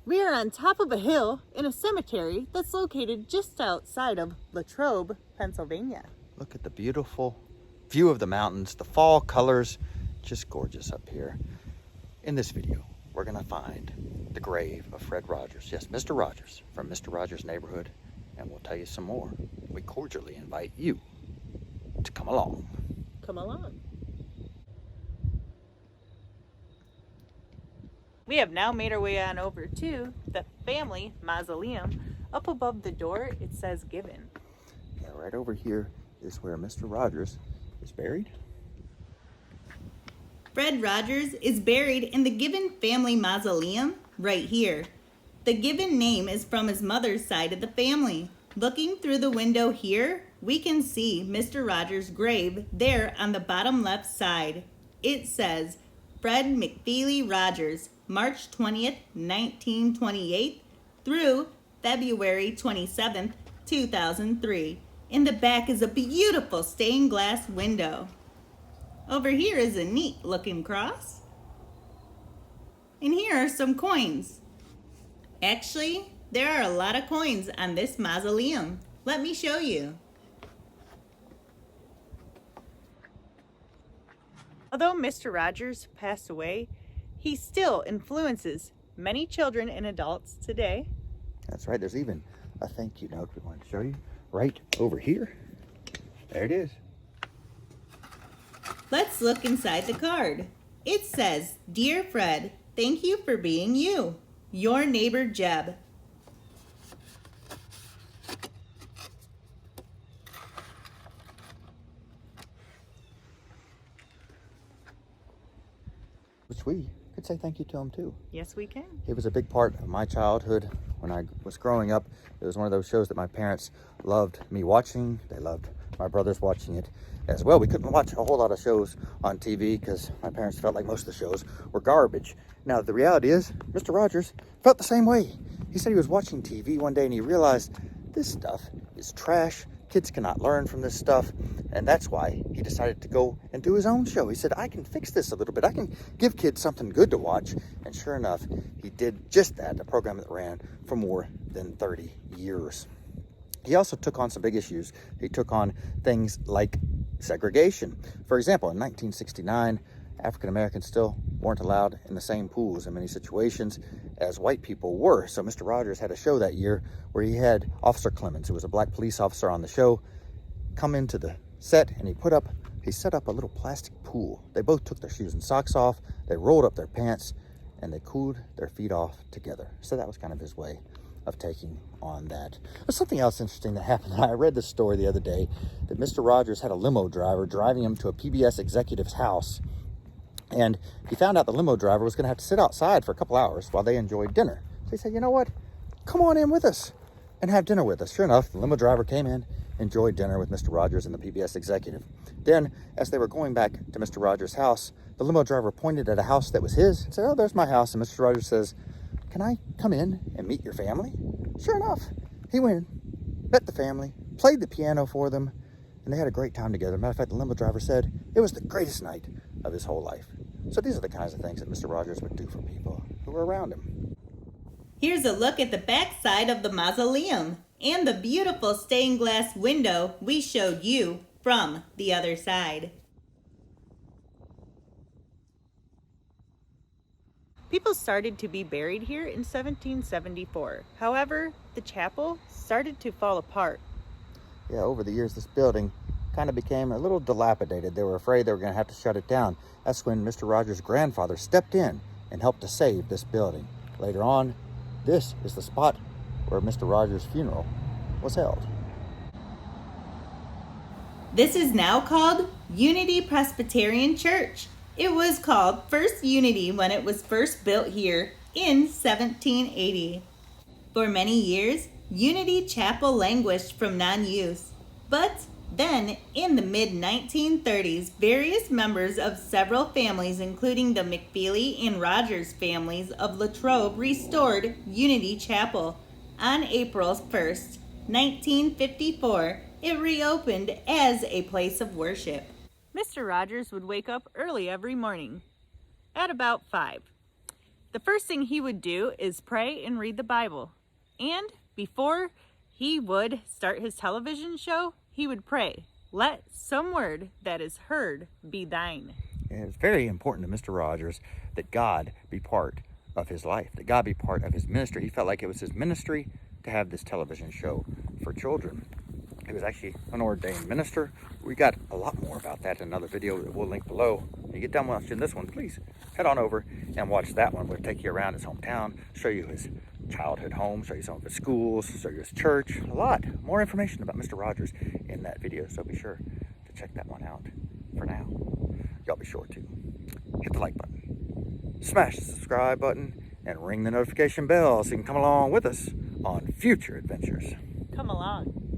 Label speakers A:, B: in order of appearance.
A: We are on top of a hill in a cemetery that's located just outside of Latrobe, Pennsylvania.
B: Look at the beautiful view of the mountains, the fall colors, just gorgeous up here. In this video, we're gonna find the grave of Fred Rogers. Yes, Mr. Rogers from Mr. Rogers' Neighborhood, and we'll tell you some more. We cordially invite you to come along.
A: Come along. We have now made our way on over to the family mausoleum. Up above the door, it says Given.
B: Yeah, right over here is where Mr. Rogers is buried.
C: Fred Rogers is buried in the Given family mausoleum right here. The Given name is from his mother's side of the family. Looking through the window here, we can see Mr. Rogers' grave there on the bottom left side. It says, Fred McFeely Rogers, March 20th, 1928 through February 27th, 2003. In the back is a beautiful stained glass window. Over here is a neat looking cross. And here are some coins. Actually, there are a lot of coins on this mausoleum. Let me show you.
A: Although Mr. Rogers passed away, he still influences many children and adults today.
B: That's right, there's even a thank you note we want to show you right over here. There it is.
C: Let's look inside the card. It says, Dear Fred, thank you for being you. Your neighbor Jeb.
B: Which we could say thank you to him too.
A: Yes, we can.
B: It was a big part of my childhood when I was growing up. It was one of those shows that my parents loved me watching. They loved my brothers watching it as well. We couldn't watch a whole lot of shows on TV because my parents felt like most of the shows were garbage. Now, the reality is, Mr. Rogers felt the same way. He said he was watching TV one day and he realized this stuff is trash. Kids cannot learn from this stuff. And that's why he decided to go and do his own show. He said, I can fix this a little bit. I can give kids something good to watch. And sure enough, he did just that, a program that ran for more than 30 years. He also took on some big issues. He took on things like segregation. For example, in 1969, African Americans still weren't allowed in the same pools in many situations as white people were. So Mr. Rogers had a show that year where he had Officer Clemens, who was a black police officer on the show, come into the set, and he set up a little plastic pool. They both took their shoes and socks off, they rolled up their pants, and they cooled their feet off together. So that was kind of his way of taking on that. There's something else interesting that happened. I read this story the other day that Mr. Rogers had a limo driver driving him to a PBS executive's house, and he found out the limo driver was going to have to sit outside for a couple hours while they enjoyed dinner. So he said, you know what, come on in with us and have dinner with us. Sure enough, the limo driver came in, enjoyed dinner with Mr. Rogers and the PBS executive. Then, as they were going back to Mr. Rogers' house, the limo driver pointed at a house that was his and said, oh, there's my house. And Mr. Rogers says, can I come in and meet your family? Sure enough, he went, met the family, played the piano for them, and they had a great time together. Matter of fact, the limo driver said it was the greatest night of his whole life. So these are the kinds of things that Mr. Rogers would do for people who were around him.
C: Here's a look at the back side of the mausoleum and the beautiful stained glass window we showed you from the other side.
A: People started to be buried here in 1774. However, the chapel started to fall apart.
B: Yeah, over the years, this building kind of became a little dilapidated. They were afraid they were going to have to shut it down. That's when Mr. Rogers' grandfather stepped in and helped to save this building. Later on, this is the spot where Mr. Rogers' funeral was held.
C: This is now called Unity Presbyterian Church. It was called First Unity when it was first built here in 1780. For many years, Unity Chapel languished from non-use. But then, in the mid-1930s, various members of several families, including the McFeely and Rogers families of Latrobe, restored Unity Chapel. On April 1st, 1954, it reopened as a place of worship.
A: Mr. Rogers would wake up early every morning, at about 5. The first thing he would do is pray and read the Bible. And before he would start his television show, he would pray, "Let some word that is heard be thine."
B: It's very important to Mr. Rogers that God be part of his life, that God be part of his ministry. He felt like it was his ministry to have this television show for children. He was actually an ordained minister. We got a lot more about that in another video that we'll link below. When you get done watching this one, please head on over and watch that one. We'll take you around his hometown, show you his childhood home, show you some of his schools, show you his church. A lot more information about Mr. Rogers in that video, so be sure to check that one out. For now, y'all be sure to hit the like button, smash the subscribe button, and ring the notification bell so you can come along with us on future adventures.
A: Come along.